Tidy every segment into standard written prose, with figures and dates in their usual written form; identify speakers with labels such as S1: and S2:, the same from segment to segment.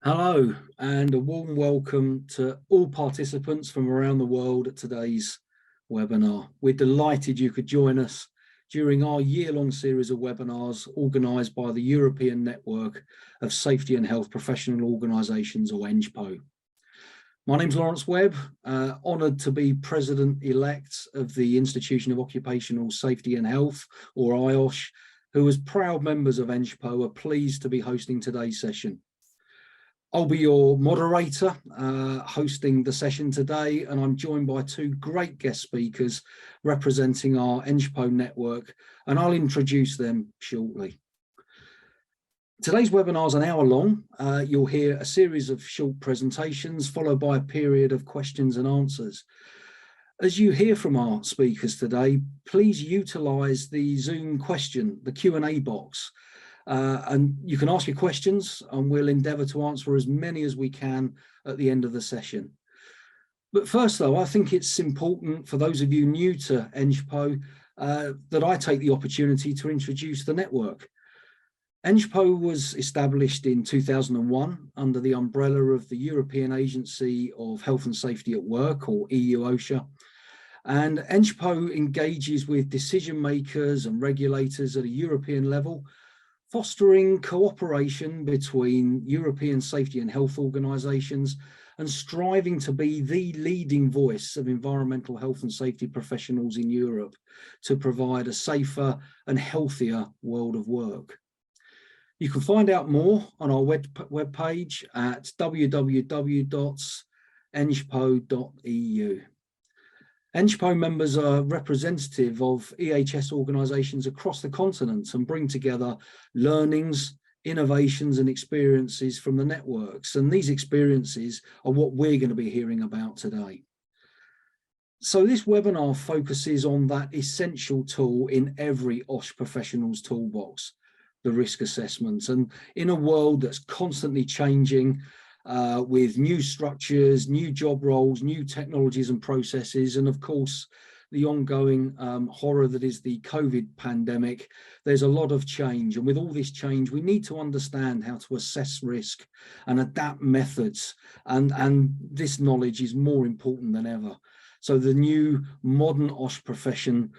S1: Hello and a warm welcome to all participants from around the world at today's webinar. We're delighted you could join us during our year-long series of webinars organised by the European Network of Safety and Health Professional Organisations, or ENSHPO. My name's Lawrence Webb, honoured to be President-elect of the Institution of Occupational Safety and Health, or IOSH, who as proud members of ENSHPO are pleased to be hosting today's session. I'll be your moderator hosting the session today, and I'm joined by two great guest speakers representing our ENSHPO network, and I'll introduce them shortly. Today's webinar is an hour long. You'll hear a series of short presentations followed by a period of questions and answers. As you hear from our speakers today, please utilise the Zoom question, the Q&A box. And you can ask your questions and we'll endeavour to answer as many as we can at the end of the session. But first though, I think it's important for those of you new to ENSHPO that I take the opportunity to introduce the network. ENSHPO was established in 2001 under the umbrella of the European Agency of Health and Safety at Work, or EU-OSHA. And ENSHPO engages with decision makers and regulators at a European level, fostering cooperation between European safety and health organisations and striving to be the leading voice of environmental health and safety professionals in Europe to provide a safer and healthier world of work. You can find out more on our webpage at www.enshpo.eu. ENSHPO members are representative of EHS organisations across the continent and bring together learnings, innovations and experiences from the networks. And these experiences are what we're going to be hearing about today. So this webinar focuses on that essential tool in every OSH professional's toolbox, the risk assessment. And in a world that's constantly changing, with new structures, new job roles, new technologies and processes, and of course, the ongoing horror that is the COVID pandemic, there's a lot of change. And with all this change, we need to understand how to assess risk and adapt methods. And this knowledge is more important than ever. So the new modern OSH profession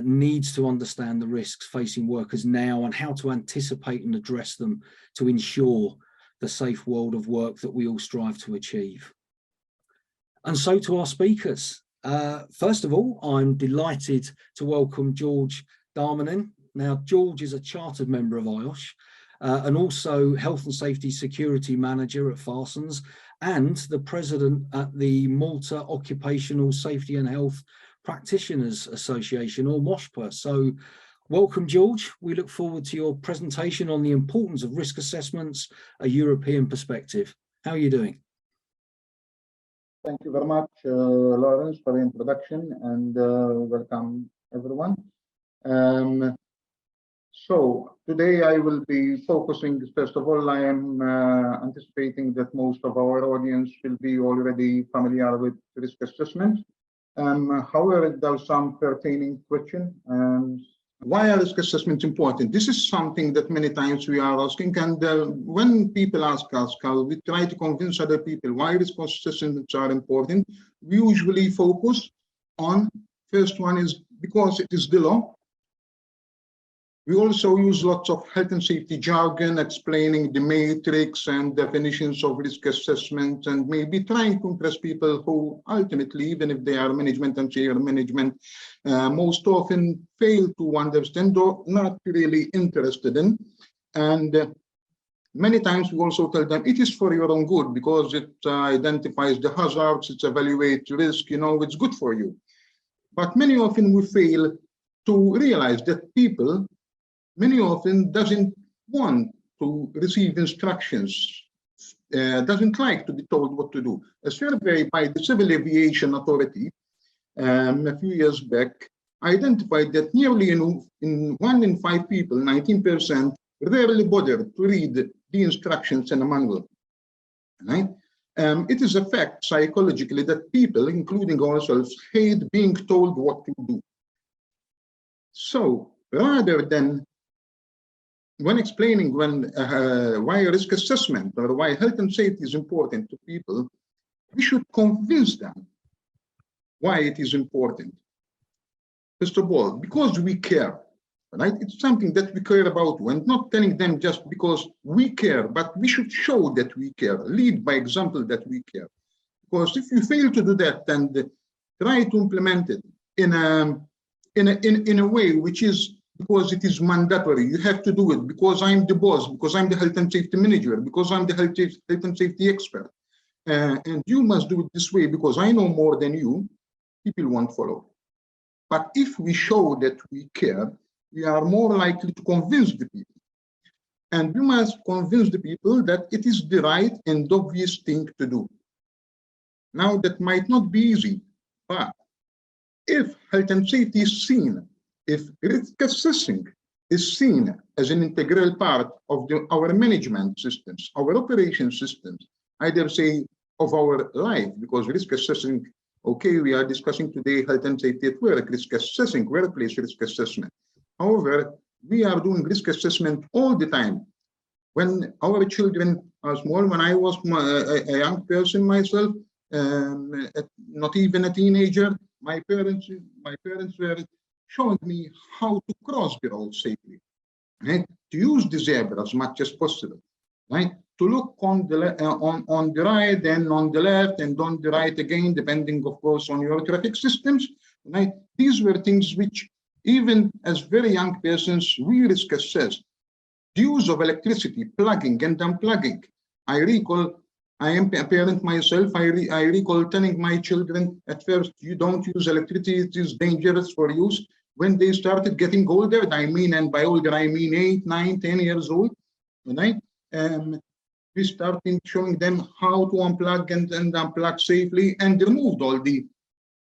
S1: needs to understand the risks facing workers now and how to anticipate and address them to ensure the safe world of work that we all strive to achieve. And so to our speakers. First of all, I'm delighted to welcome George Darmanin. Now, George is a chartered member of IOSH and also Health and Safety Security Manager at Farsons and the President at the Malta Occupational Safety and Health Practitioners Association, or MOSHPA. So welcome, George. We look forward to your presentation on the importance of risk assessments, a European perspective. How are you doing?
S2: Thank you very much, Lawrence, for the introduction, and welcome everyone. So today I will be focusing, first of all, I am anticipating that most of our audience will be already familiar with risk assessment. However, there are some pertaining questions. Why are risk assessments important? This is something that many times we are asking, and when people ask us, we try to convince other people why risk assessments are important. We usually focus on, first one is because it is the law. We also use lots of health and safety jargon explaining the matrix and definitions of risk assessment, and maybe trying to impress people who ultimately, even if they are management and senior management, most often fail to understand or not really interested in. And many times we also tell them it is for your own good because it identifies the hazards, it evaluates risk, you know, it's good for you. But many often we fail to realize that people many often doesn't want to receive instructions, doesn't like to be told what to do. A survey by the Civil Aviation Authority a few years back identified that nearly in 1 in 5 people, 19%, rarely bother to read the instructions in a manual. Right? It is a fact psychologically that people, including ourselves, hate being told what to do. So rather than when explaining why risk assessment or why health and safety is important to people, we should convince them why it is important. First of all, because we care, right? It's something that we care about. We're not telling them just because we care, but we should show that we care, lead by example that we care. Because if you fail to do that and try to implement it in a way which is because it is mandatory, you have to do it because I'm the boss, because I'm the health and safety manager, because I'm the health and safety expert, and you must do it this way because I know more than you, people won't follow. But if we show that we care, we are more likely to convince the people. And we must convince the people that it is the right and obvious thing to do. Now, that might not be easy, but if health and safety is seen, if risk assessing is seen as an integral part of our management systems, our operation systems, I dare say of our life, because risk assessing, okay, we are discussing today health and safety at work, risk assessing, workplace risk assessment. However, we are doing risk assessment all the time. When our children are small, when I was a young person myself, not even a teenager, my parents were showing me how to cross the road safely, right? To use the zebra as much as possible, right? To look on the right and on the left and on the right again, depending, of course, on your traffic systems, right? These were things which, even as very young persons, we risk assessed. The use of electricity, plugging and unplugging. I recall, I am a parent myself, I recall telling my children at first, you don't use electricity, it is dangerous for use. When they started getting older, I mean, and by older, I mean 8, 9, 10 years old, right? We started showing them how to unplug and unplug safely and removed all the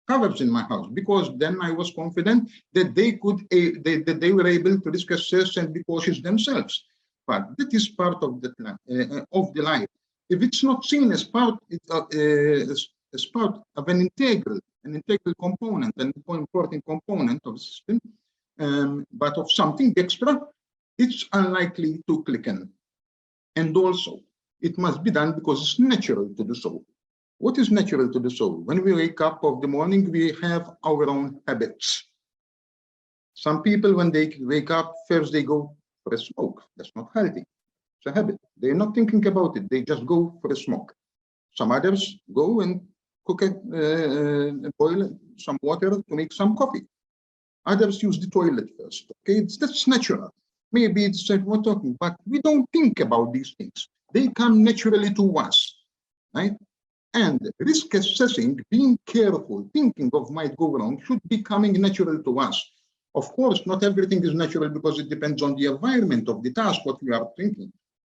S2: covers in my house, because then I was confident that they were able to risk assess and be cautious themselves. But that is part of the life. If it's not seen as part of an integral component, an important component of the system, but of something extra, it's unlikely to click in. And also, it must be done because it's natural to do so. What is natural to do so? When we wake up of the morning, we have our own habits. Some people, when they wake up, first they go for a smoke. That's not healthy. It's a habit. They're not thinking about it. They just go for a smoke. Some others go and cook boil some water to make some coffee. Others use the toilet first. Okay, that's natural. Maybe it's like we're talking, but we don't think about these things. They come naturally to us, right? And risk assessing, being careful, thinking of might go wrong, should be coming natural to us. Of course, not everything is natural because it depends on the environment of the task, what we are thinking.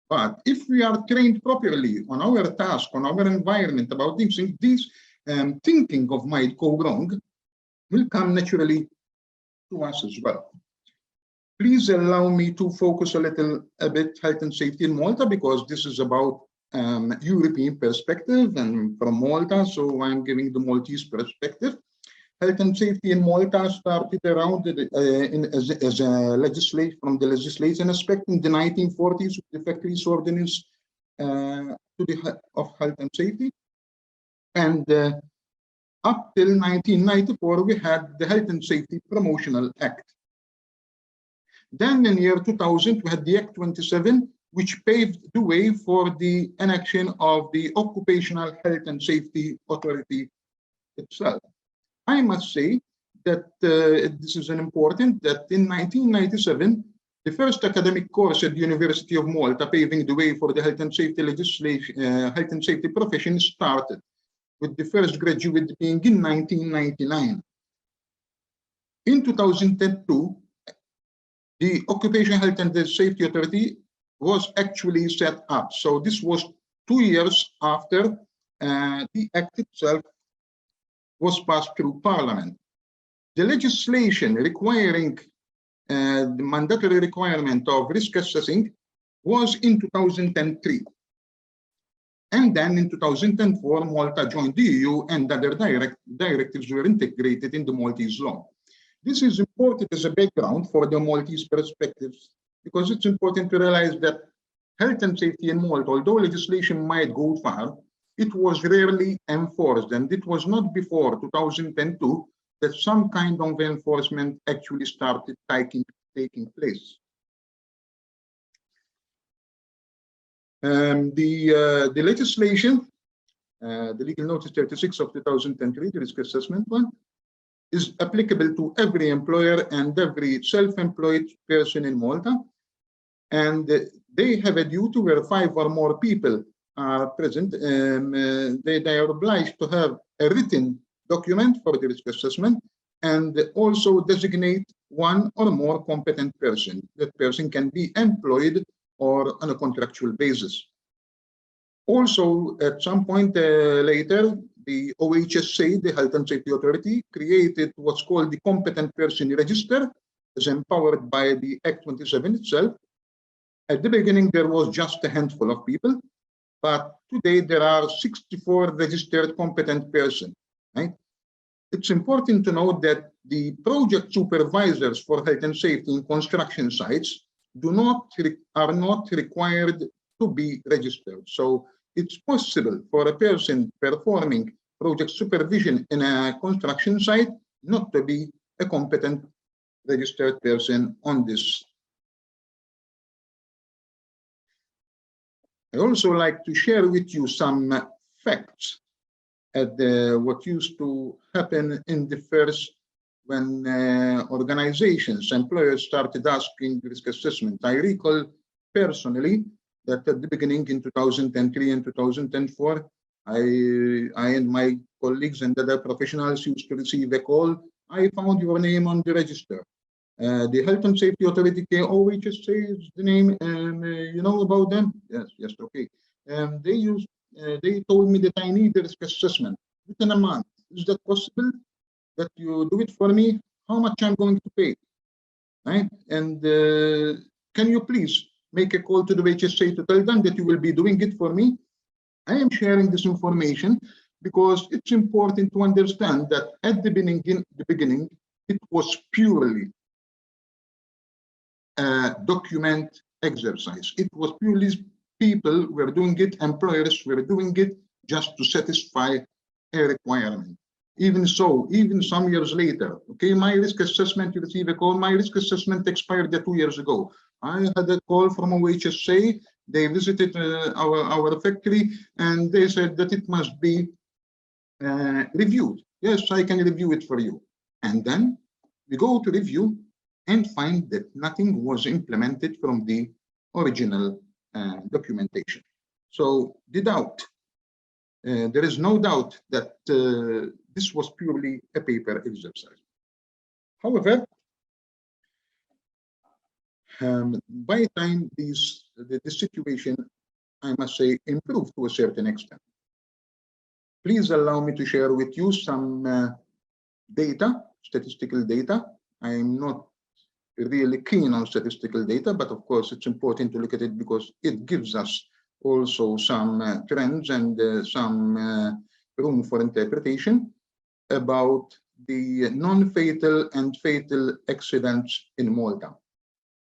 S2: But if we are trained properly on our task, on our environment about these things, thinking of might go wrong will come naturally to us as well. Please allow me to focus a bit health and safety in Malta, because this is about European perspective and from Malta, so I'm giving the Maltese perspective. Health and safety in Malta started around as a legislation, from the legislation aspect in the 1940s with the Factories Ordinance of health and safety, and up till 1994 we had the Health and Safety Promotional Act. Then in year 2000 we had the Act 27, which paved the way for the enaction of the Occupational Health and Safety Authority itself. I must say that this is an important, that in 1997, the first academic course at the University of Malta, paving the way for the health and safety legislation, health and safety profession, started, with the first graduate being in 1999. In 2002, the Occupational Health and Safety Authority was actually set up. So this was 2 years after the act itself was passed through Parliament. The legislation requiring the mandatory requirement of risk assessing was in 2003. And then in 2004, Malta joined the EU and other directives were integrated in the Maltese law. This is important as a background for the Maltese perspectives because it's important to realize that health and safety in Malta, although legislation might go far, it was rarely enforced, and it was not before 2002 that some kind of enforcement actually started taking place. The legislation, the Legal Notice 36 of 2003, the risk assessment one, is applicable to every employer and every self-employed person in Malta. And they have a duty where 5 or more people are present. They are obliged to have a written document for the risk assessment and also designate 1 or more competent person. That person can be employed or on a contractual basis. Also, at some point later, the OHSA, the Health and Safety Authority, created what's called the Competent Person Register, as empowered by the Act 27 itself. At the beginning, there was just a handful of people, but today there are 64 registered competent persons, right? It's important to note that the project supervisors for health and safety in construction sites are not required to be registered. So it's possible for a person performing project supervision in a construction site not to be a competent registered person on this. I also like to share with you some facts at what used to happen in the first when organizations, employers started asking risk assessment. I recall personally that at the beginning in 2003 and 2004, I and my colleagues and other professionals used to receive a call. I found your name on the register. The Health and Safety Authority, OHSA is the name, and you know about them? Yes, okay. They told me that I need a risk assessment within a month. Is that possible? That you do it for me? How much I'm going to pay? Right? And can you please make a call to the HSA to tell them that you will be doing it for me? I am sharing this information because it's important to understand that at the beginning, it was purely a document exercise. It was purely people were doing it, employers were doing it just to satisfy a requirement. Even so, even some years later, okay, my risk assessment, you receive a call, my risk assessment expired 2 years ago. I had a call from OHSA, they visited our factory, and they said that it must be reviewed. Yes, I can review it for you. And then we go to review and find that nothing was implemented from the original documentation. So the doubt, there is no doubt that this was purely a paper exercise. However, by the time the situation, I must say, improved to a certain extent. Please allow me to share with you some data, statistical data. I'm not really keen on statistical data, but of course it's important to look at it because it gives us also some trends and some room for interpretation about the non-fatal and fatal accidents in Malta.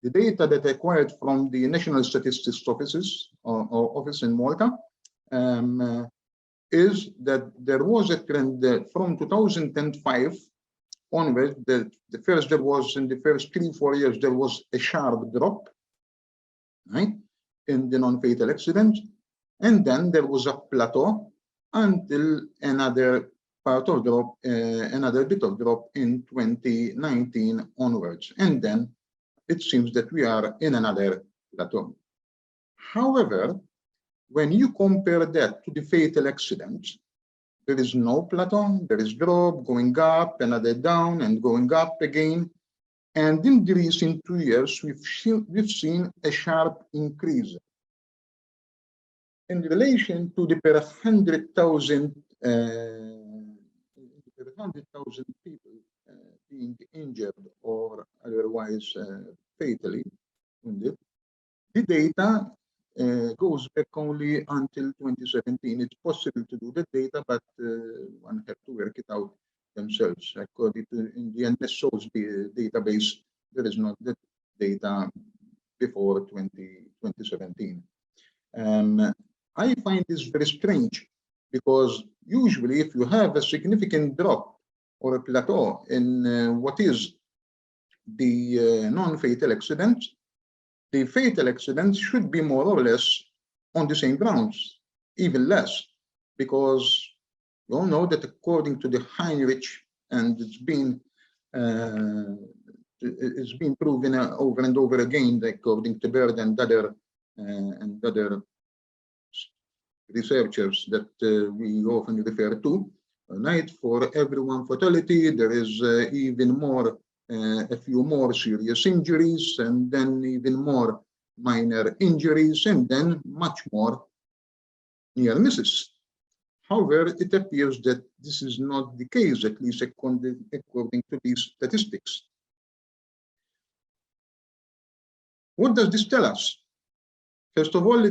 S2: The data that I acquired from the National Statistics Office in Malta is that there was a trend from 2005 onward. There was in the first 3-4 years, there was a sharp drop, right, in the non-fatal accidents. And then there was a plateau until another part of drop, another bit of drop in 2019 onwards. And then it seems that we are in another plateau. However, when you compare that to the fatal accidents, there is no plateau, there is drop, going up, another down, and going up again. And in the recent 2 years, we've seen a sharp increase. In relation to the per 100,000 people being injured or otherwise fatally wounded, the data goes back only until 2017. It's possible to do the data, but one have to work it out themselves. According to in the ENSHPO's database, there is not that data before 2017. I find this very strange because usually if you have a significant drop or a plateau in what is the non-fatal accidents, the fatal accidents should be more or less on the same grounds, even less, because you all know that according to the Heinrich, and it's been proven over and over again, according to Bird and other researchers that we often refer to, right? For every one fatality, there is even more, a few more serious injuries, and then even more minor injuries, and then much more near misses. However, it appears that this is not the case, at least according to these statistics. What does this tell us? First of all,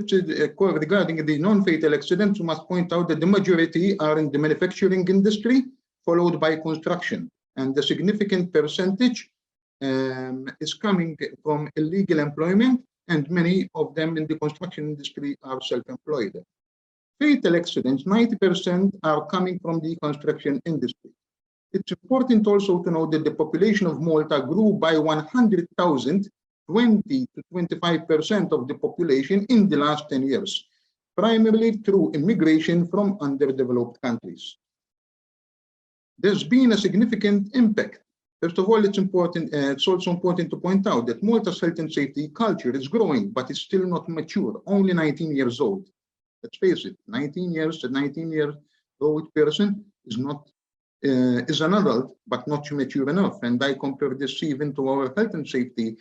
S2: regarding the non-fatal accidents, we must point out that the majority are in the manufacturing industry, followed by construction, and the significant percentage is coming from illegal employment, and many of them in the construction industry are self-employed. Fatal accidents, 90% are coming from the construction industry. It's important also to note that the population of Malta grew by 100,000, 20 to 25% of the population in the last 10 years, primarily through immigration from underdeveloped countries. There's been a significant impact. First of all, it's also important to point out that Malta's health and safety culture is growing, but it's still not mature, only 19 years old. Let's face it, 19 years, a 19-year-old person is not is an adult, but not mature enough. And I compare this even to our health and safety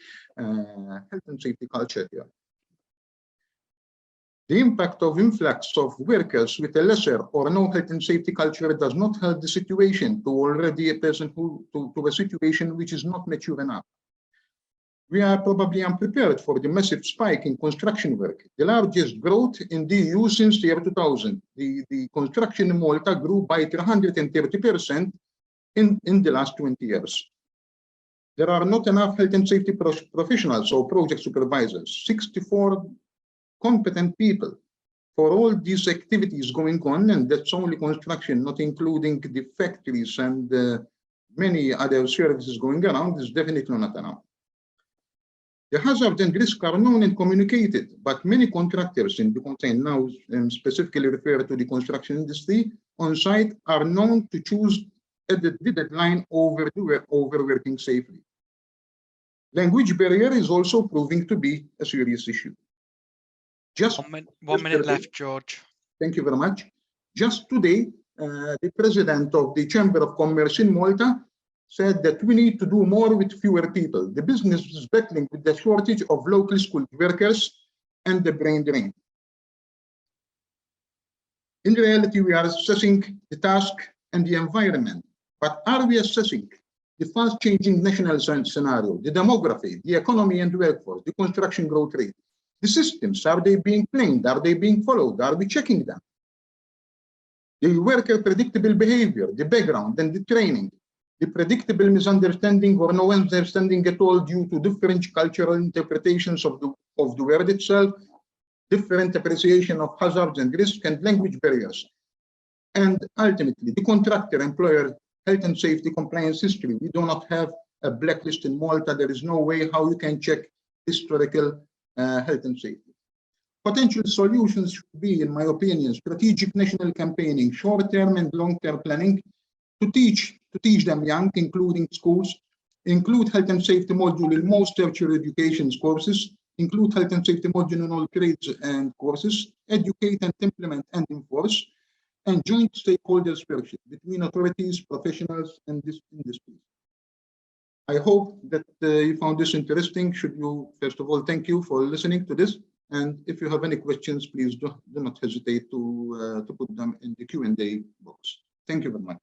S2: culture here. The impact of influx of workers with a lesser or no health and safety culture does not help the situation to already a person to a situation which is not mature enough. We are probably unprepared for the massive spike in construction work, the largest growth in the EU since the year 2000. The construction in Malta grew by 330% in the last 20 years. There are not enough health and safety professionals or project supervisors, 64 competent people for all these activities going on, and that's only construction, not including the factories and many other services going around, is definitely not enough. The hazard and risk are known and communicated, but many contractors in the content now specifically refer to the construction industry on site are known to choose the deadline over working safely. Language barrier is also proving to be a serious issue. Just
S3: one minute left, George.
S2: Thank you very much. Just today, the president of the Chamber of Commerce in Malta said that we need to do more with fewer people. The business is battling with the shortage of locally skilled workers and the brain drain. In reality, we are assessing the task and the environment, but are we assessing the fast-changing national scenario, the demography, the economy and workforce, the construction growth rate, the systems? Are they being planned? Are they being followed? Are we checking them? The worker predictable behavior, the background and the training, the predictable misunderstanding or no understanding at all due to different cultural interpretations of the word itself, different appreciation of hazards and risks and language barriers. And ultimately, the contractor-employer health and safety compliance history. We do not have a blacklist in Malta. There is no way how you can check historical health and safety. Potential solutions should be, in my opinion, strategic national campaigning, short-term and long-term planning, to teach them young, including schools, include health and safety module in most tertiary education courses, include health and safety module in all trades and courses, educate and implement and enforce, and joint stakeholder partnership between authorities, professionals, and this industry. I hope that you found this interesting. Should you, first of all, thank you for listening to this. And if you have any questions, please do not hesitate to put them in the Q&A box. Thank you very much.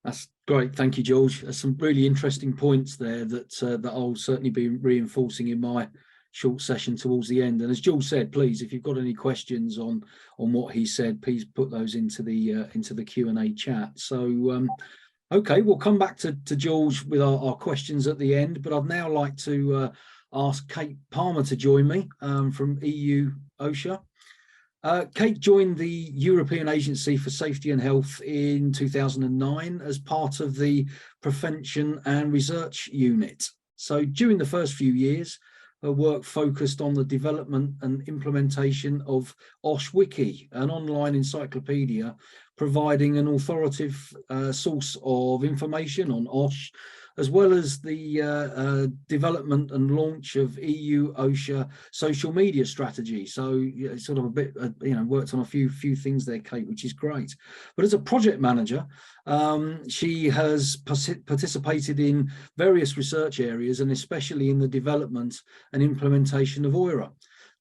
S1: That's great. Thank you, George. There's some really interesting points there that I'll certainly be reinforcing in my short session towards the end. And as George said, please, if you've got any questions on what he said, please put those into the Q&A chat. So, okay, we'll come back to George with our questions at the end, but I'd now like to ask Kate Palmer to join me from EU-OSHA. Kate joined the European Agency for Safety and Health in 2009 as part of the Prevention and Research Unit. So during the first few years, her work focused on the development and implementation of OSH Wiki, an online encyclopedia providing an authoritative source of information on OSH, as well as the development and launch of EU-OSHA social media strategy. So it's sort of a bit, worked on a few things there, Kate, which is great. But as a project manager, she has participated in various research areas, and especially in the development and implementation of Oira,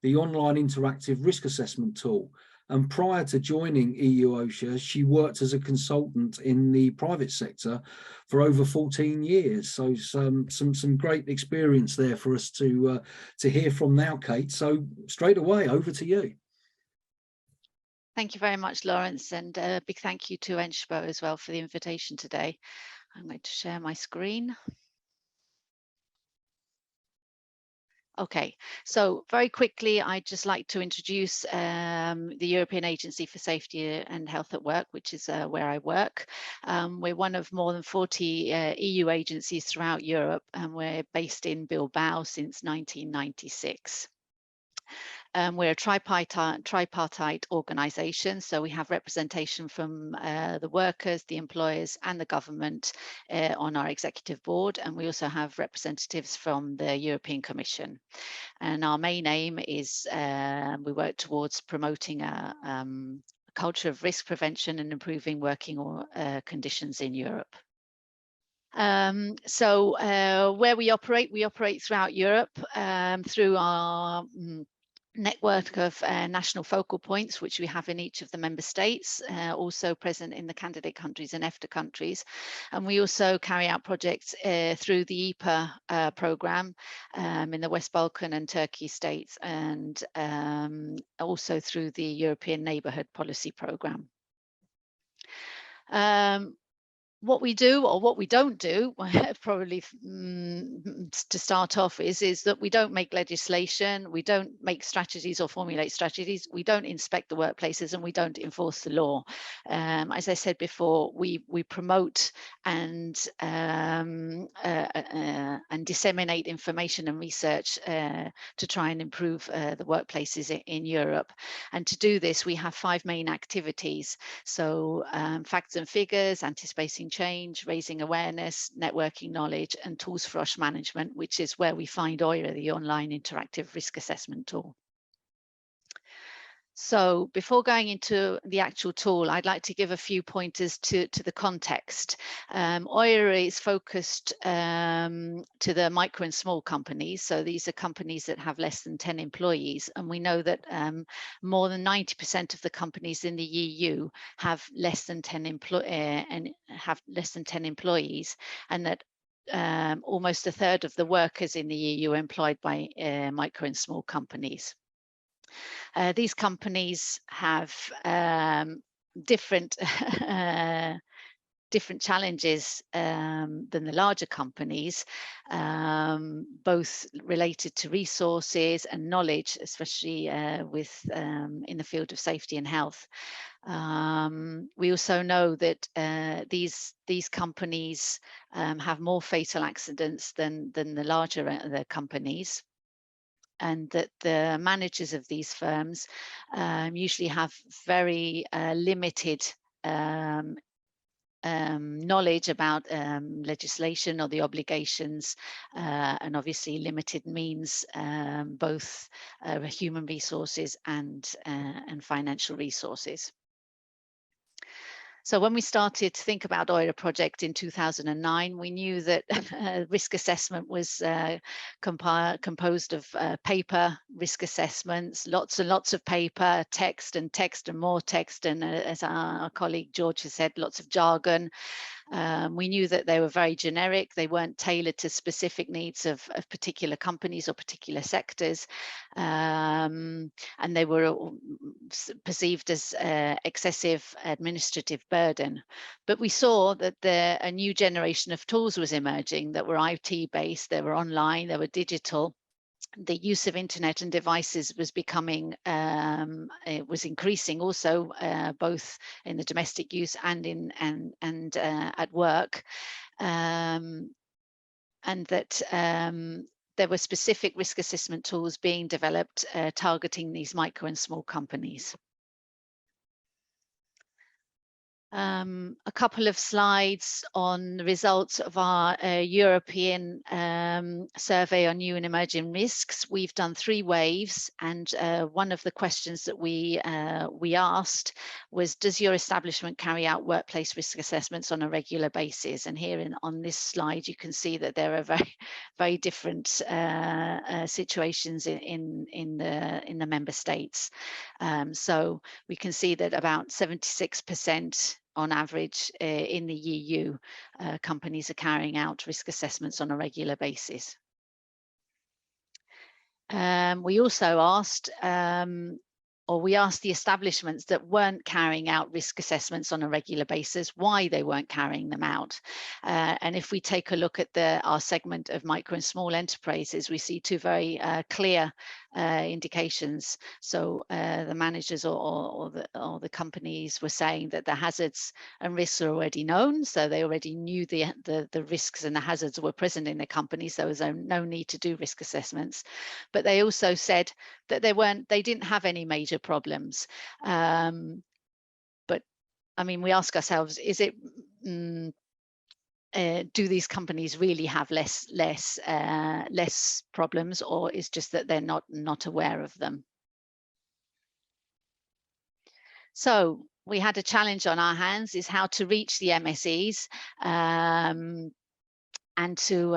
S1: the online interactive risk assessment tool. And prior to joining EU-OSHA, she worked as a consultant in the private sector for over 14 years. So some great experience there for us to hear from now, Kate. So straight away, over to you.
S4: Thank you very much, Lawrence, and a big thank you to ENSHPO as well for the invitation today. I'm going to share my screen. Okay, so very quickly, I'd just like to introduce the European Agency for Safety and Health at Work, which is where I work. We're one of more than 40 EU agencies throughout Europe, and we're based in Bilbao since 1996. We're a tripartite organisation, so we have representation from the workers, the employers and the government on our executive board, and we also have representatives from the European Commission. And our main aim is we work towards promoting a culture of risk prevention and improving working conditions in Europe. Where we operate throughout Europe through our network of national focal points, which we have in each of the member states, also present in the candidate countries and EFTA countries. And we also carry out projects through the EPA program in the West Balkan and Turkey states, and also through the European Neighbourhood Policy Program. What we do or what we don't do, probably to start off, is that we don't make legislation, we don't make strategies or formulate strategies, we don't inspect the workplaces, and we don't enforce the law. As I said before, we promote and disseminate information and research to try and improve the workplaces in Europe. And to do this, we have 5 main activities. So facts and figures, anticipating change, raising awareness, networking knowledge, and tools for OSH management, which is where we find Oira, the online interactive risk assessment tool. So before going into the actual tool, I'd like to give a few pointers to the context. Oira is focused to the micro and small companies. So these are companies that have less than 10 employees. And we know that more than 90% of the companies in the EU have less than 10 employees, and that almost a third of the workers in the EU are employed by micro and small companies. These companies have different challenges than the larger companies, both related to resources and knowledge, especially in the field of safety and health. We also know that these companies have more fatal accidents than the larger companies, and that the managers of these firms usually have very limited knowledge about legislation or the obligations, and obviously limited means, both human resources and financial resources. So when we started to think about Oira project in 2009, we knew that risk assessment was composed of paper risk assessments, lots and lots of paper, text and more text, and as our colleague George has said, lots of jargon. We knew that they were very generic. They weren't tailored to specific needs of particular companies or particular sectors, and they were perceived as excessive administrative burden. But we saw that a new generation of tools was emerging that were IT based, they were online, they were digital, the use of internet and devices was becoming, it was increasing also, both in the domestic use and in at work, and that there were specific risk assessment tools being developed targeting these micro and small companies. A couple of slides on the results of our European survey on new and emerging risks. We've done 3 waves, and one of the questions that we asked was, does your establishment carry out workplace risk assessments on a regular basis? And here on this slide, you can see that there are very different situations in the member states. So we can see that about 76% on average in the EU, companies are carrying out risk assessments on a regular basis. We also asked, we asked the establishments that weren't carrying out risk assessments on a regular basis why they weren't carrying them out. And if we take a look at our segment of micro and small enterprises, we see 2 very clear indications. So the managers or the companies were saying that the hazards and risks are already known, so they already knew the risks and the hazards were present in the companies. There was no need to do risk assessments. But they also said that they didn't have any major problems. But I mean, we ask ourselves, is it do these companies really have less problems, or is just that they're not aware of them? So we had a challenge on our hands, is how to reach the MSEs and to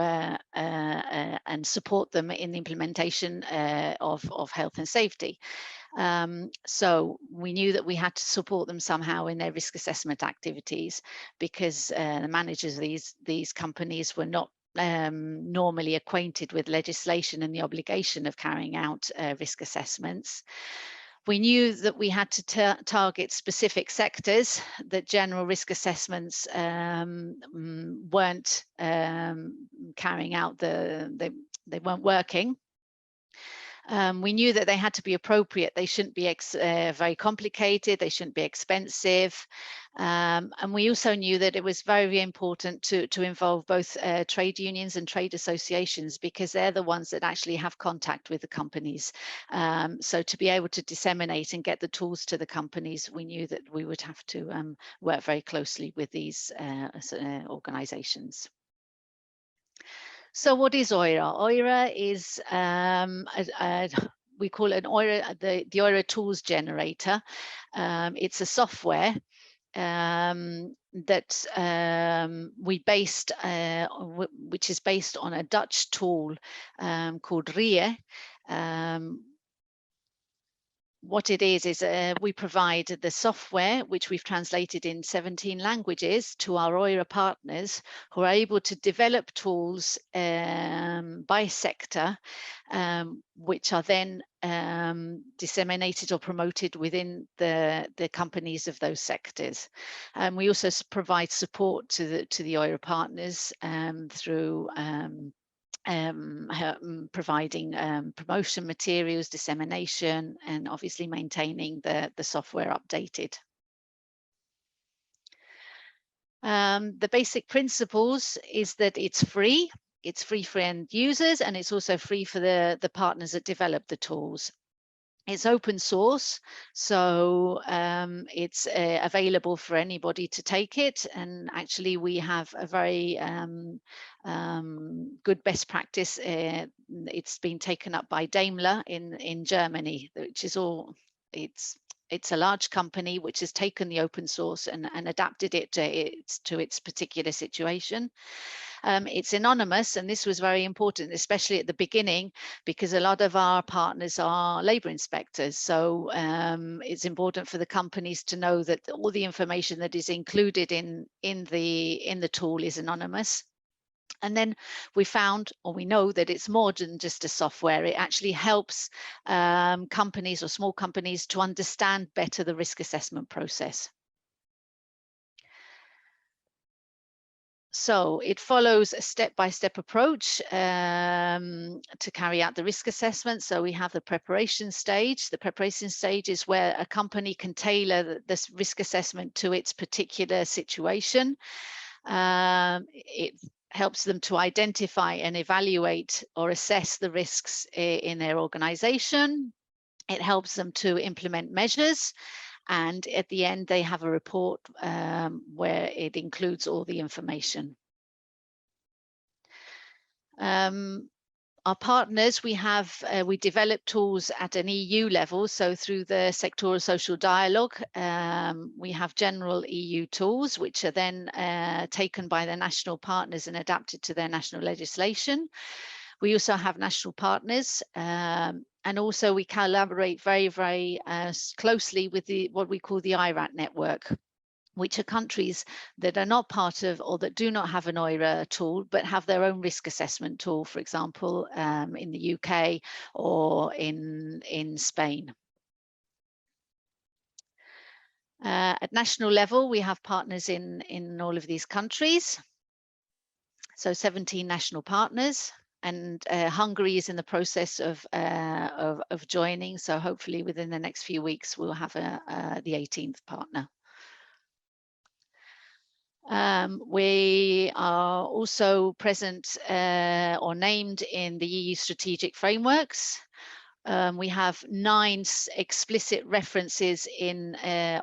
S4: and support them in the implementation of health and safety. So we knew that we had to support them somehow in their risk assessment activities, because the managers of these companies were not normally acquainted with legislation and the obligation of carrying out risk assessments. We knew that we had to target specific sectors, that general risk assessments weren't carrying out they weren't working. We knew that they had to be appropriate. They shouldn't be very complicated. They shouldn't be expensive. And we also knew that it was very important to involve both trade unions and trade associations, because they're the ones that actually have contact with the companies. So to be able to disseminate and get the tools to the companies, we knew that we would have to work very closely with these organizations. So what is Oira? Oira is, we call it an Oira, the Oira tools generator. It's a software that we based, which is based on a Dutch tool called RIE. What it is we provide the software, which we've translated in 17 languages, to our Oira partners, who are able to develop tools by sector, which are then disseminated or promoted within the companies of those sectors. We also provide support to the Oira partners through providing promotion materials, dissemination, and obviously maintaining the software updated. The basic principles is that it's free for end users, and it's also free for the partners that develop the tools. It's open source, so it's available for anybody to take it. And actually, we have a very good best practice. It's been taken up by Daimler in Germany, which is it's a large company which has taken the open source and adapted it to its particular situation. It's anonymous, and this was very important, especially at the beginning, because a lot of our partners are labour inspectors. So it's important for the companies to know that all the information that is included in the tool is anonymous. And then we found, or we know, that it's more than just a software. It actually helps companies or small companies to understand better the risk assessment process. So it follows a step-by-step approach to carry out the risk assessment. So we have the preparation stage. The preparation stage is where a company can tailor this risk assessment to its particular situation. It helps them to identify and evaluate or assess the risks in their organization. It helps them to implement measures. And at the end, they have a report where it includes all the information. Our partners, we develop tools at an EU level. So through the sectoral social dialogue, we have general EU tools, which are then taken by the national partners and adapted to their national legislation. We also have national partners, and also we collaborate very, very closely with what we call the Oira network, which are countries that are not part of or that do not have an Oira tool, but have their own risk assessment tool, for example, in the UK or in Spain. At national level, we have partners in all of these countries. So 17 national partners. And Hungary is in the process of joining. So hopefully within the next few weeks, we'll have the 18th partner. We are also present or named in the EU strategic frameworks. We have 9 explicit references in 9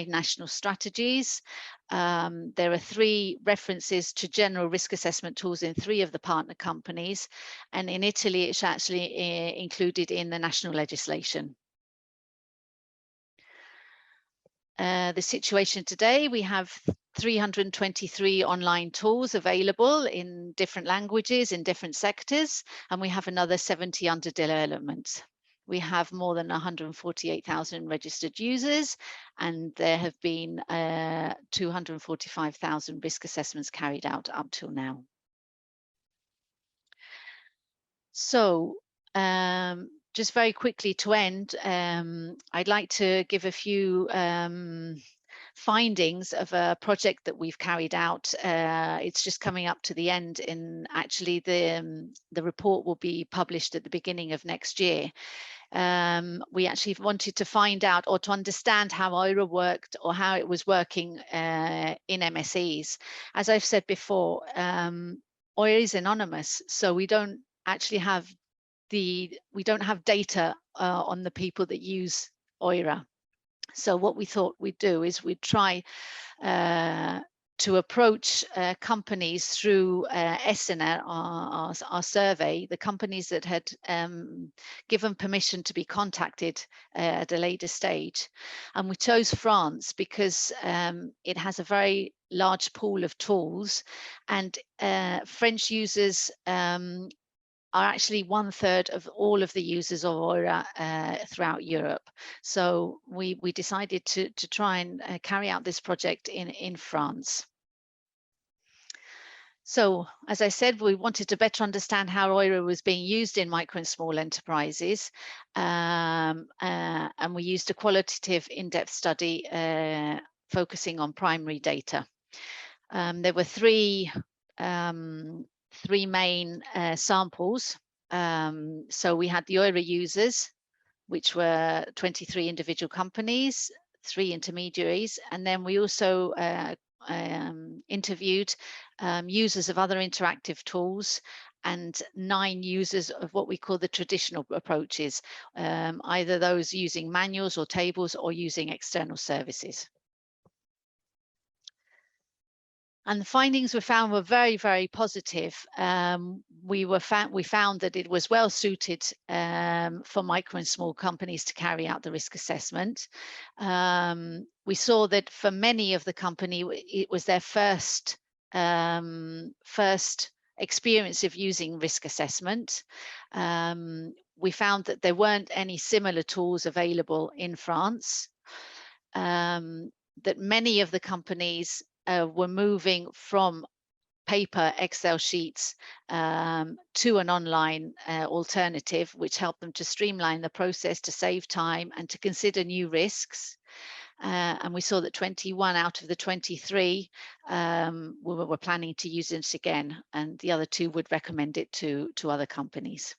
S4: national strategies. There are 3 references to general risk assessment tools in 3 of the partner companies. And in Italy, it's actually included in the national legislation. The situation today, we have 323 online tools available in different languages, in different sectors, and we have another 70 under development. We have more than 148,000 registered users, and there have been 245,000 risk assessments carried out up till now. So, just very quickly to end, I'd like to give a few findings of a project that we've carried out. It's just coming up to the end, and actually the report will be published at the beginning of next year. We actually wanted to find out or to understand how Oira worked or how it was working in MSEs. As I've said before, Oira is anonymous, so we don't actually have data on the people that use Oira. So what we thought we'd do is we'd try to approach companies through ESSENA, our survey, the companies that had given permission to be contacted at a later stage. And we chose France because it has a very large pool of tools, and French users are actually 1/3 of all of the users of Oira throughout Europe. So we decided to try and carry out this project in France. So, as I said, we wanted to better understand how Oira was being used in micro and small enterprises, and we used a qualitative in-depth study focusing on primary data. There were three main samples. So we had the Oira users, which were 23 individual companies, 3 intermediaries, and then we also interviewed users of other interactive tools and 9 users of what we call the traditional approaches, either those using manuals or tables or using external services. And the findings we found were very, very positive. We found that it was well suited for micro and small companies to carry out the risk assessment. We saw that for many of the company, it was their first experience of using risk assessment. We found that there weren't any similar tools available in France. That many of the companies were moving from paper Excel sheets to an online alternative, which helped them to streamline the process, to save time and to consider new risks. and we saw that 21 out of the 23 were planning to use it again, and the other 2 would recommend it to other companies.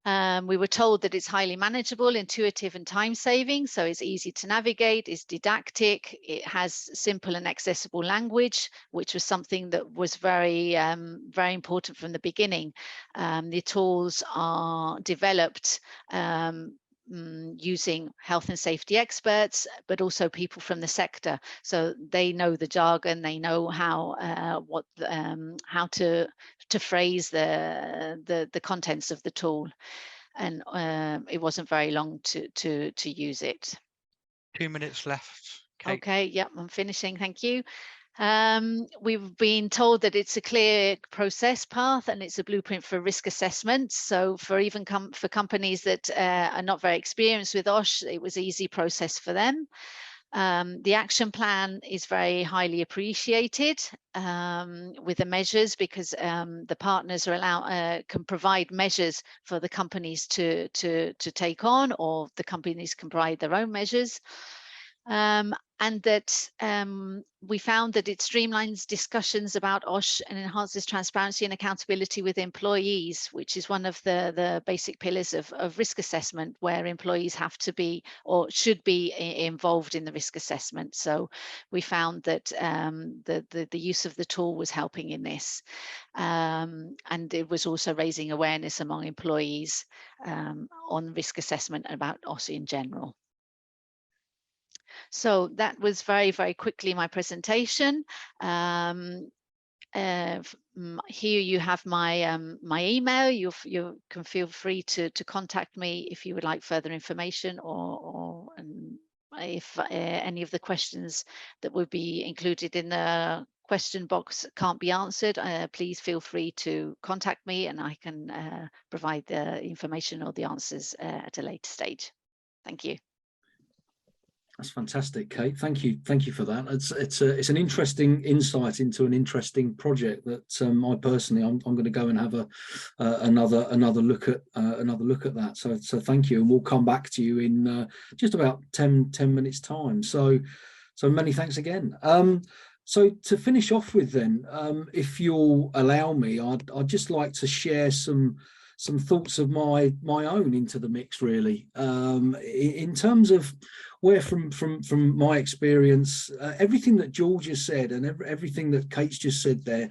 S4: We were told that it's highly manageable, intuitive and time-saving, so it's easy to navigate, it's didactic, it has simple and accessible language, which was something that was very important from the beginning. The tools are developed using health and safety experts, but also people from the sector, so they know the jargon, they know how to phrase the contents of the tool, and it wasn't very long to use it.
S3: 2 minutes left. Kate.
S4: Okay, yep, I'm finishing. Thank you. We've been told that it's a clear process path and it's a blueprint for risk assessment. So for for companies that are not very experienced with OSH, it was an easy process for them. The action plan is very highly appreciated with the measures, because the partners are can provide measures for the companies to take on, or the companies can provide their own measures. And that we found that it streamlines discussions about OSH and enhances transparency and accountability with employees, which is one of the basic pillars of risk assessment, where employees have to be or should be involved in the risk assessment. So we found that the use of the tool was helping in this. And it was also raising awareness among employees on risk assessment about OSH in general. So that was very, very quickly my presentation. Here you have my my email. You can feel free to contact me if you would like further information, or if any of the questions that would be included in the question box can't be answered, please feel free to contact me and I can provide the information or the answers at a later stage. Thank you.
S1: That's fantastic, Kate. Thank you for that. It's an interesting insight into an interesting project that I personally I'm going to go and have another look at that. So thank you, and we'll come back to you in just about 10 minutes time. So many thanks again. So to finish off with then, if you'll allow me, I'd just like to share some thoughts of my own into the mix, really, in terms of where from my experience, everything that George has said and everything that Kate's just said there,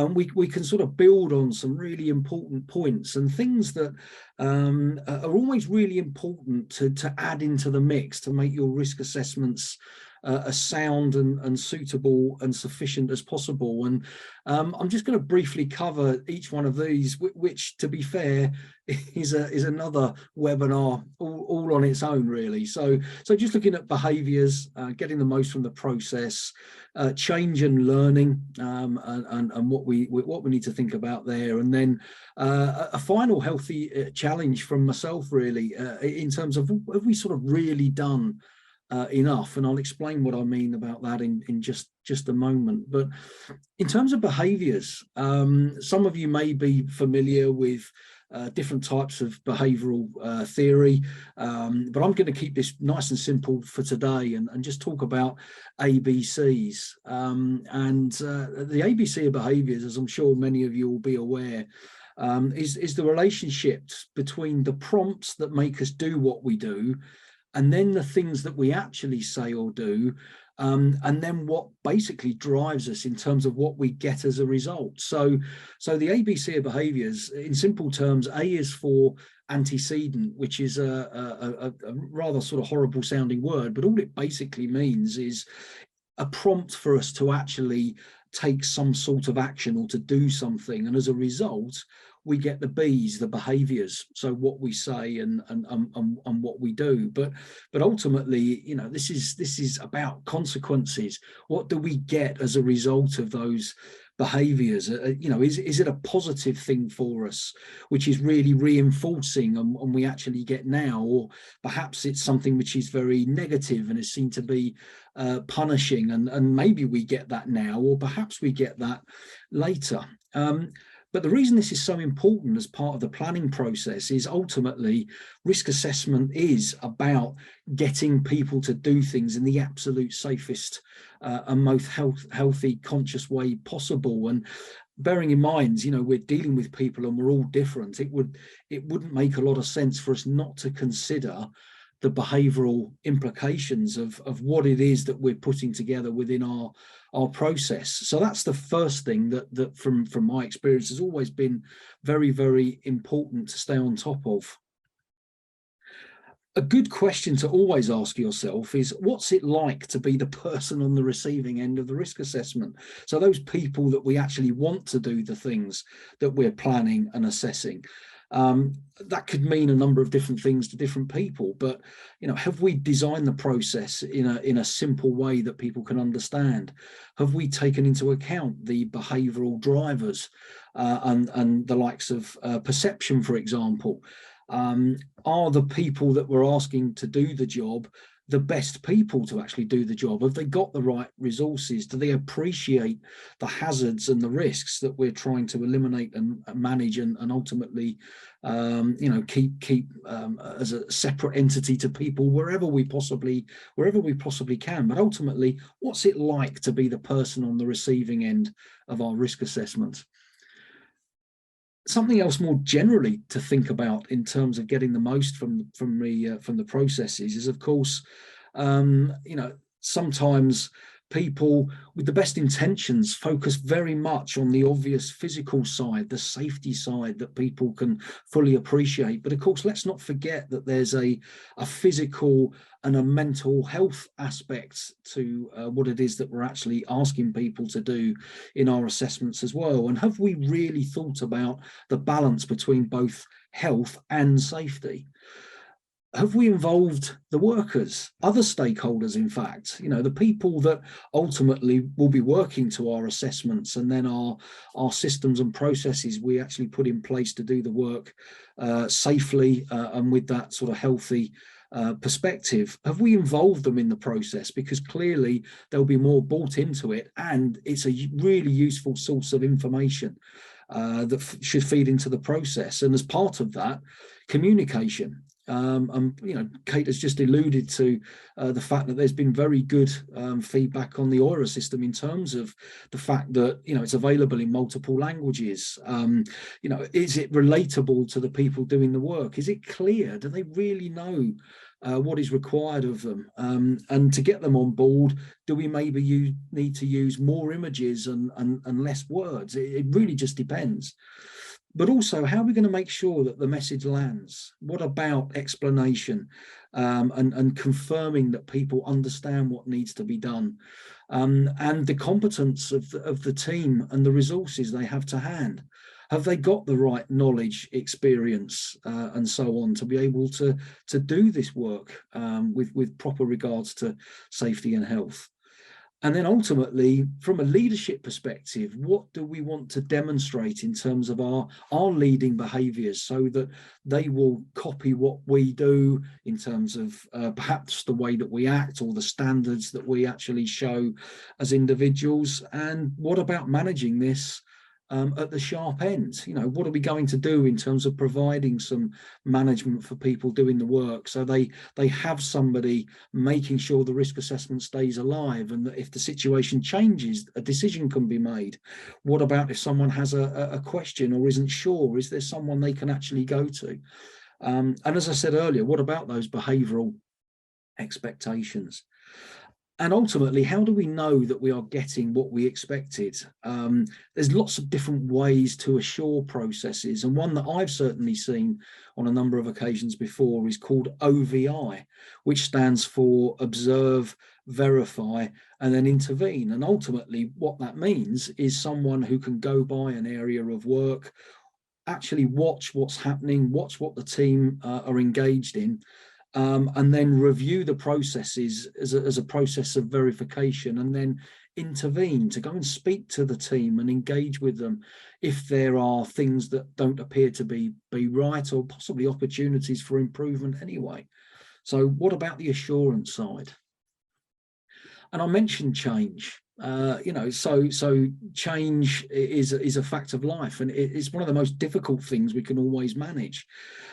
S1: we can sort of build on some really important points and things that are always really important to add into the mix to make your risk assessments as sound and suitable and sufficient as possible. And I'm just going to briefly cover each one of these, which, to be fair, is another webinar all on its own, really. So just looking at behaviours, getting the most from the process, change and learning, and what we need to think about there, and then a final healthy challenge from myself, really, in terms of, have we sort of really done enough? And I'll explain what I mean about that in just a moment. But in terms of behaviours, some of you may be familiar with different types of behavioural theory, but I'm going to keep this nice and simple for today and just talk about ABCs. And the ABC of behaviours, as I'm sure many of you will be aware, is the relationships between the prompts that make us do what we do, and then the things that we actually say or do, and then what basically drives us in terms of what we get as a result. So the ABC of behaviours, in simple terms, A is for antecedent, which is a rather sort of horrible sounding word, but all it basically means is a prompt for us to actually take some sort of action or to do something, and as a result we get the B's, the behaviours, so what we say and what we do. But ultimately, you know, this is about consequences. What do we get as a result of those behaviours? You know, is it a positive thing for us, which is really reinforcing and we actually get now, or perhaps it's something which is very negative and is seen to be punishing, and maybe we get that now, or perhaps we get that later. But the reason this is so important as part of the planning process is ultimately risk assessment is about getting people to do things in the absolute safest and most healthy, conscious way possible. And bearing in mind, you know, we're dealing with people and we're all different. It wouldn't make a lot of sense for us not to consider the behavioural implications of what it is that we're putting together within our process. So that's the first thing that from my experience has always been very, very important to stay on top of. A good question to always ask yourself is, what's it like to be the person on the receiving end of the risk assessment? So those people that we actually want to do the things that we're planning and assessing. That could mean a number of different things to different people, but you know, have we designed the process in a simple way that people can understand? Have we taken into account the behavioural drivers and the likes of perception, for example? Are the people that we're asking to do the job the best people to actually do the job? Have they got the right resources? Do they appreciate the hazards and the risks that we're trying to eliminate and manage and ultimately, you know, keep as a separate entity to people wherever we possibly can? But ultimately, what's it like to be the person on the receiving end of our risk assessment? Something else more generally to think about in terms of getting the most from the processes is, of course, you know, sometimes people with the best intentions focus very much on the obvious physical side, the safety side that people can fully appreciate. But of course, let's not forget that there's a physical and a mental health aspect to what it is that we're actually asking people to do in our assessments as well. And have we really thought about the balance between both health and safety? Have we involved the workers, other stakeholders, in fact, you know, the people that ultimately will be working to our assessments, and then our systems and processes we actually put in place to do the work safely and with that sort of healthy perspective? Have we involved them in the process? Because clearly there'll be more bought into it, and it's a really useful source of information that should feed into the process. And as part of that, communication. And you know, Kate has just alluded to the fact that there's been very good feedback on the Oira system in terms of the fact that, you know, it's available in multiple languages. You know, is it relatable to the people doing the work? Is it clear? Do they really know what is required of them? And to get them on board, do we maybe need to use more images and less words? It really just depends. But also, how are we going to make sure that the message lands? What about explanation and confirming that people understand what needs to be done, and the competence of the team and the resources they have to hand? Have they got the right knowledge, experience, and so on to be able to do this work with proper regards to safety and health? And then ultimately, from a leadership perspective, what do we want to demonstrate in terms of our leading behaviours so that they will copy what we do in terms of perhaps the way that we act or the standards that we actually show as individuals? And what about managing this at the sharp end? You know, what are we going to do in terms of providing some management for people doing the work so they have somebody making sure the risk assessment stays alive, and that if the situation changes, a decision can be made? What about if someone has a question or isn't sure? Is there someone they can actually go to? And as I said earlier, what about those behavioural expectations? And ultimately, how do we know that we are getting what we expected? There's lots of different ways to assure processes, and one that I've certainly seen on a number of occasions before is called OVI, which stands for observe, verify, and then intervene. And ultimately, what that means is someone who can go by an area of work, actually watch what's happening, watch what the team are engaged in, and then review the processes as a process of verification, and then intervene to go and speak to the team and engage with them if there are things that don't appear to be right, or possibly opportunities for improvement anyway. So what about the assurance side? And I mentioned change. So change is a fact of life, and it's one of the most difficult things we can always manage.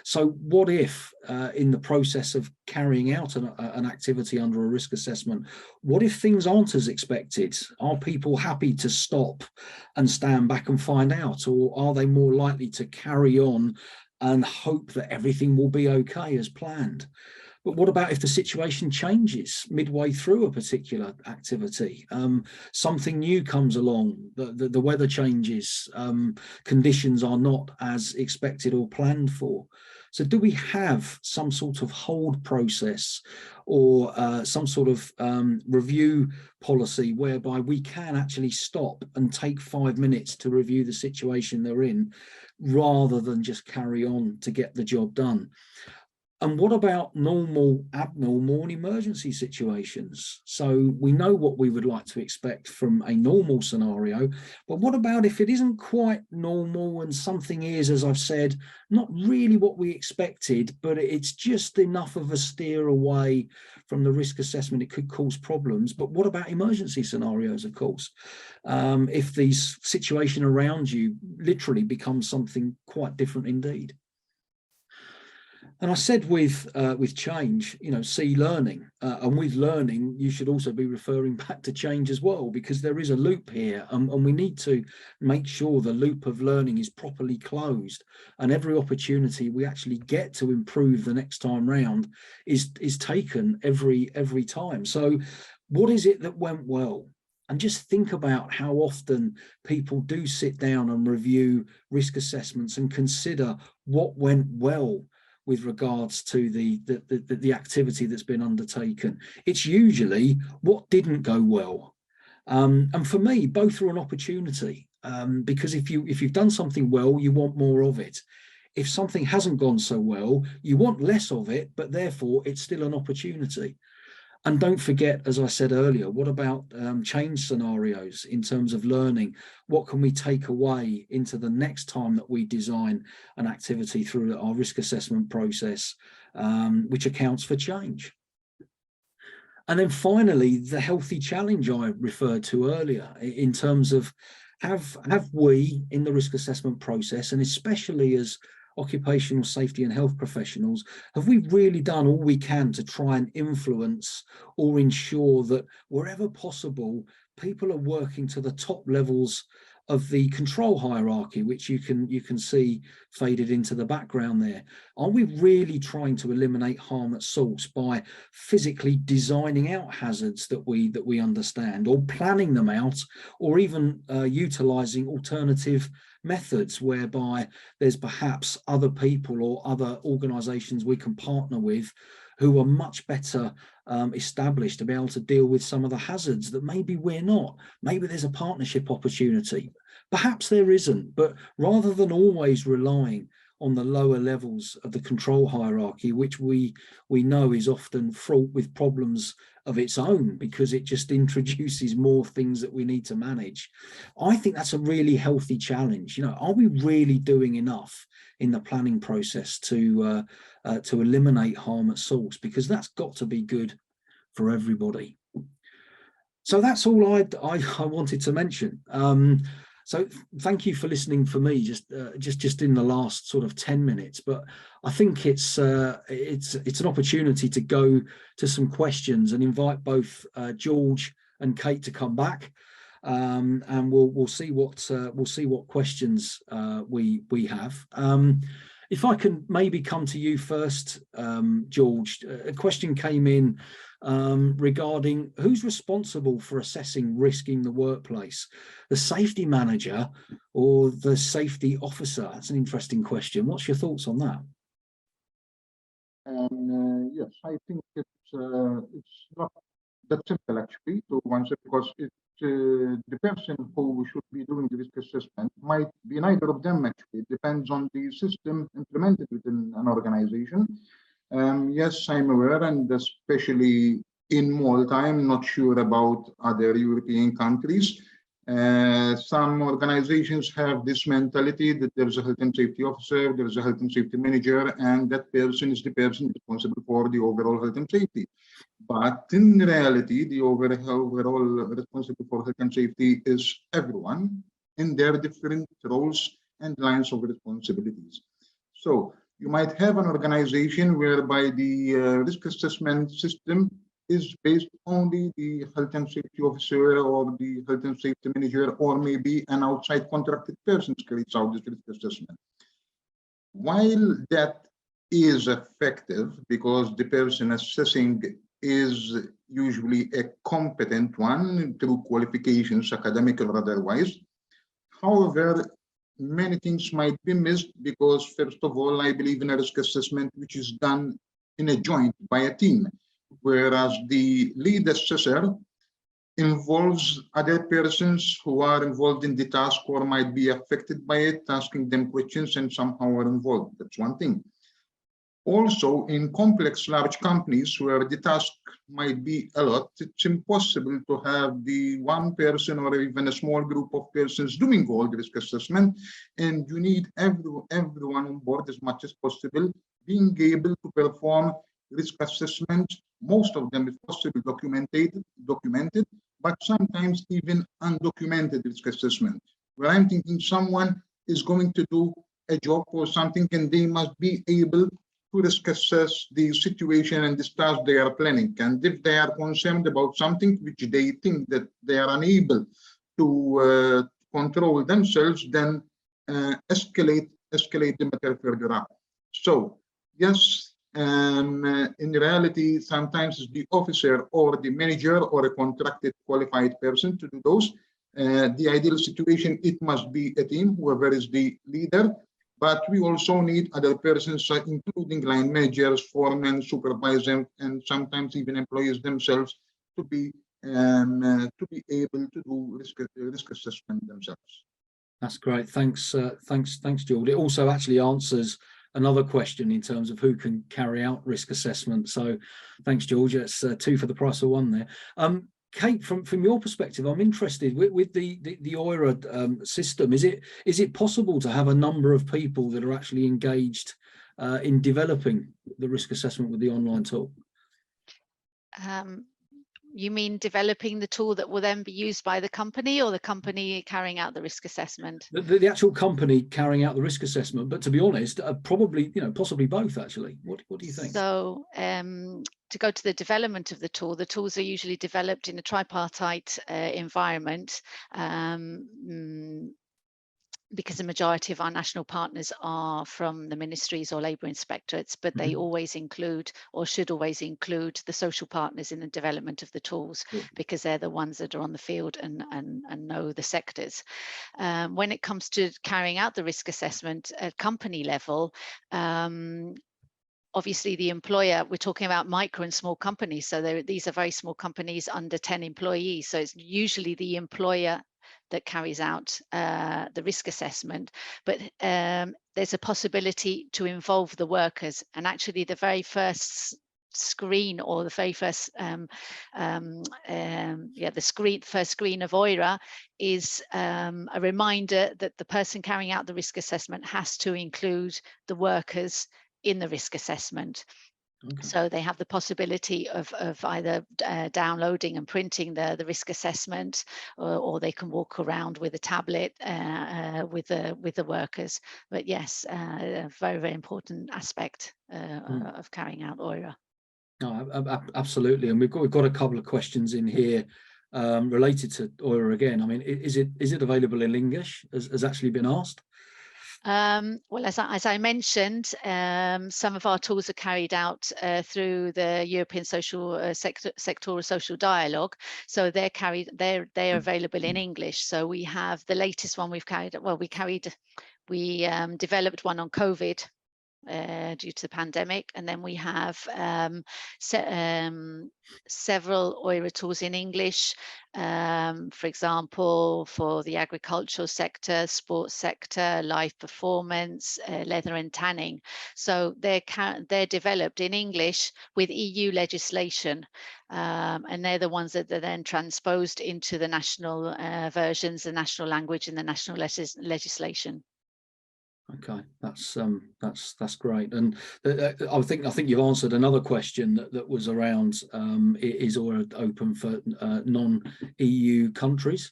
S1: So what if in the process of carrying out an activity under a risk assessment, what if things aren't as expected? Are people happy to stop and stand back and find out, or are they more likely to carry on and hope that everything will be okay as planned? But what about if the situation changes midway through a particular activity? Something new comes along, the weather changes, conditions are not as expected or planned for. So do we have some sort of hold process or some sort of review policy whereby we can actually stop and take 5 minutes to review the situation they're in, rather than just carry on to get the job done? And what about normal, abnormal, and emergency situations? So we know what we would like to expect from a normal scenario, but what about if it isn't quite normal and something is, as I've said, not really what we expected, but it's just enough of a steer away from the risk assessment, it could cause problems? But what about emergency scenarios, of course? If the situation around you literally becomes something quite different indeed. And I said with change, see learning, and with learning, you should also be referring back to change as well, because there is a loop here, and we need to make sure the loop of learning is properly closed, and every opportunity we actually get to improve the next time round is taken every time. So what is it that went well? And just think about how often people do sit down and review risk assessments and consider what went well with regards to the activity that's been undertaken. It's usually what didn't go well. And for me, both are an opportunity, because if you've done something well, you want more of it. If something hasn't gone so well, you want less of it, but therefore it's still an opportunity. And don't forget, as I said earlier, what about change scenarios in terms of learning? What can we take away into the next time that we design an activity through our risk assessment process, which accounts for change? And then finally, the healthy challenge I referred to earlier, in terms of have we in the risk assessment process, and especially as occupational safety and health professionals, have we really done all we can to try and influence or ensure that wherever possible, people are working to the top levels of the control hierarchy, which you can see faded into the background there? Are we really trying to eliminate harm at source by physically designing out hazards that we understand, or planning them out, or even utilizing alternative methods whereby there's perhaps other people or other organizations we can partner with who are much better established to be able to deal with some of the hazards that maybe we're not? Maybe there's a partnership opportunity, perhaps there isn't. But rather than always relying on the lower levels of the control hierarchy, which we know is often fraught with problems of its own because it just introduces more things that we need to manage, I think that's a really healthy challenge. Are we really doing enough in the planning process to eliminate harm at source? Because that's got to be good for everybody. So that's all I wanted to mention. So thank you for listening for me, just in the last sort of 10 minutes. But I think it's an opportunity to go to some questions and invite both George and Kate to come back, and we'll see what questions we have. If I can maybe come to you first, George. A question came in regarding who's responsible for assessing risk in the workplace, the safety manager or the safety officer? That's an interesting question. What's your thoughts on that?
S2: Yes, I think it's not that simple actually to answer, because it the person who should be doing the risk assessment might be neither of them actually. It depends on the system implemented within an organization. Yes, I'm aware, and especially in Malta, I'm not sure about other European countries. Some organizations have this mentality that there's a health and safety officer, there's a health and safety manager, and that person is the person responsible for the overall health and safety. But in reality, the overall responsible for health and safety is everyone in their different roles and lines of responsibilities. So you might have an organization whereby the risk assessment system is based only the health and safety officer or the health and safety manager, or maybe an outside contracted person carries out this risk assessment. While that is effective because the person assessing is usually a competent one through qualifications, academic or otherwise, however, many things might be missed because, first of all, I believe in a risk assessment which is done in a joint by a team, whereas the lead assessor involves other persons who are involved in the task or might be affected by it, asking them questions and somehow are involved. That's one thing. Also, in complex large companies where the task might be a lot, it's impossible to have the one person or even a small group of persons doing all the risk assessment, and you need everyone on board as much as possible, being able to perform risk assessment. Most of them, if possible, documented, but sometimes even undocumented risk assessment, where I'm thinking someone is going to do a job or something and they must be able to risk assess the situation and the task they are planning. And if they are concerned about something which they think that they are unable to control themselves, then escalate the matter further up. So yes, in reality, sometimes it's the officer or the manager or a contracted qualified person to do those. The ideal situation, it must be a team, whoever is the leader. But we also need other persons, including line managers, foremen, supervisors, and sometimes even employees themselves, to be able to do risk assessment themselves.
S1: That's great. Thanks, George. It also actually answers another question in terms of who can carry out risk assessment. So, thanks, George. It's 2 for the price of 1 there. Kate, from your perspective, I'm interested with the Oira system. Is it possible to have a number of people that are actually engaged in developing the risk assessment with the online tool?
S4: You mean developing the tool that will then be used by the company, or the company carrying out the risk assessment?
S1: The actual company carrying out the risk assessment, but to be honest, probably, possibly both actually. What do you think?
S4: So to go to the development of the tools are usually developed in a tripartite environment, because the majority of our national partners are from the ministries or labour inspectorates, but they always include, or should always include, the social partners in the development of the tools, because they're the ones that are on the field and know the sectors. When it comes to carrying out the risk assessment at company level, obviously the employer, we're talking about micro and small companies, so these are very small companies under 10 employees, so it's usually the employer that carries out the risk assessment, but there's a possibility to involve the workers. And actually the very first screen, or the very first first screen of Oira is a reminder that the person carrying out the risk assessment has to include the workers in the risk assessment. Okay. So they have the possibility of either downloading and printing the risk assessment, or they can walk around with a tablet with the workers. But yes, a very, very important aspect of carrying out Oira.
S1: No, absolutely, and we've got a couple of questions in here related to Oira again. I mean, is it available in English? Has actually been asked.
S4: Well, as I mentioned, some of our tools are carried out through the European Social Sectoral Social Dialogue, so they're available in English. So we have the latest one we've carried. Well, we developed one on COVID due to the pandemic. And then we have several Oira tools in English, for example, for the agricultural sector, sports sector, live performance, leather and tanning. So they're developed in English with EU legislation, and they're the ones that are then transposed into the national versions, the national language and the national legislation.
S1: Okay, that's great, and I think you've answered another question that was around is Oira open for non-EU countries?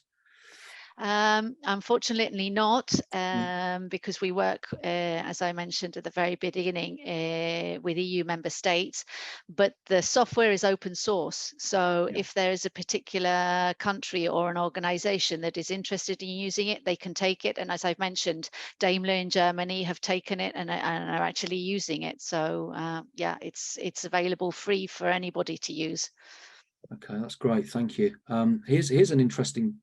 S4: Unfortunately not, because we work, as I mentioned at the very beginning, with EU member states, but the software is open source. So if there is a particular country or an organization that is interested in using it, they can take it. And as I've mentioned, Daimler in Germany have taken it and are actually using it. So yeah, it's available free for anybody to use.
S1: Okay, that's great. Thank you. Here's an interesting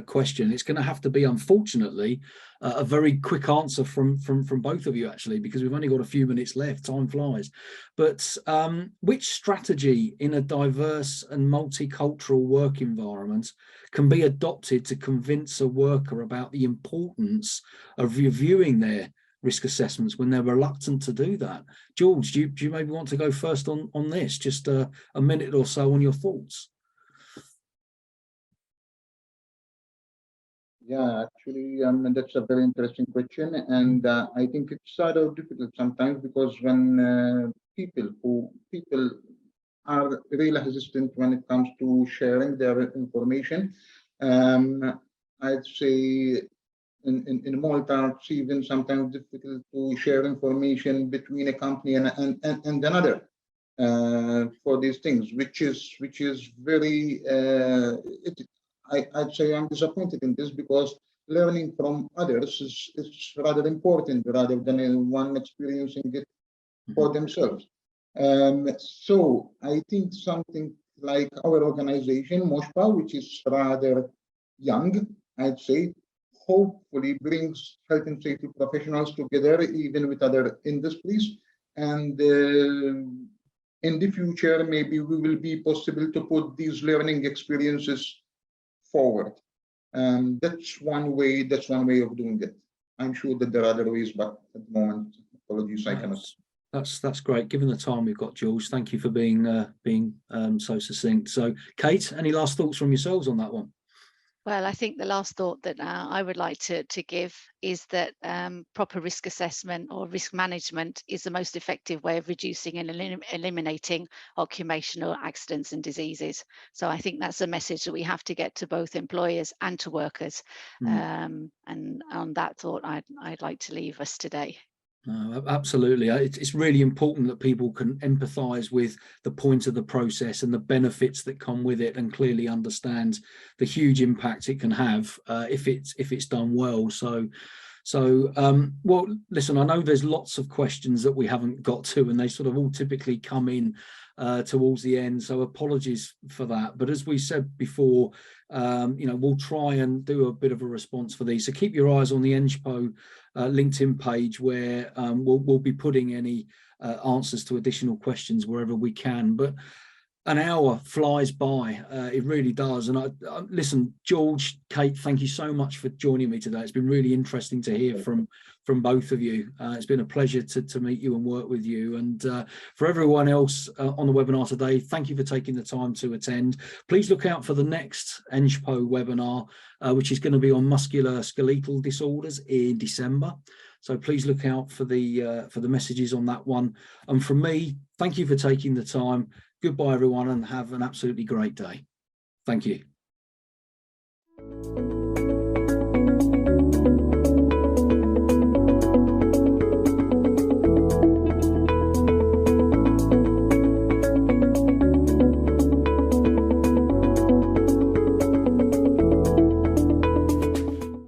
S1: question. It's going to have to be, unfortunately, a very quick answer from both of you, actually, because we've only got a few minutes left. Time flies. But which strategy in a diverse and multicultural work environment can be adopted to convince a worker about the importance of reviewing their risk assessments when they're reluctant to do that? George, do you maybe want to go first on this? Just a minute or so on your thoughts.
S2: Yeah, actually, that's a very interesting question, and I think it's sort of difficult sometimes, because when people are really hesitant when it comes to sharing their information, I'd say in Malta, it's even sometimes difficult to share information between a company and another for these things, which is very. I'd say I'm disappointed in this, because learning from others is rather important rather than one experiencing it for themselves. So I think something like our organization, ENSHPO, which is rather young, I'd say, hopefully brings health and safety professionals together, even with other industries. And in the future, maybe we will be possible to put these learning experiences forward. That's one way of doing it. I'm sure that there are other ways, but at the moment, apologies, I cannot.
S1: That's great. Given the time we've got, George, thank you for being so succinct. So, Kate, any last thoughts from yourselves on that one?
S4: Well, I think the last thought that I would like to give is that proper risk assessment or risk management is the most effective way of reducing and eliminating occupational accidents and diseases. So I think that's a message that we have to get to both employers and to workers. And on that thought, I'd like to leave us today.
S1: Absolutely. It's really important that people can empathise with the point of the process and the benefits that come with it, and clearly understand the huge impact it can have if it's done well. So well, listen, I know there's lots of questions that we haven't got to, and they sort of all typically come in towards the end, so apologies for that. But as we said before, we'll try and do a bit of a response for these. So keep your eyes on the ENSHPO LinkedIn page, where we'll be putting any answers to additional questions wherever we can. But an hour flies by, it really does. And I listen, George, Kate, thank you so much for joining me today. It's been really interesting to hear from both of you. It's been a pleasure to meet you and work with you. And for everyone else on the webinar today, thank you for taking the time to attend. Please look out for the next ENSHPO webinar, which is going to be on musculoskeletal disorders in December. So please look out for the messages on that one. And from me, thank you for taking the time. Goodbye, everyone, and have an absolutely great day. Thank you.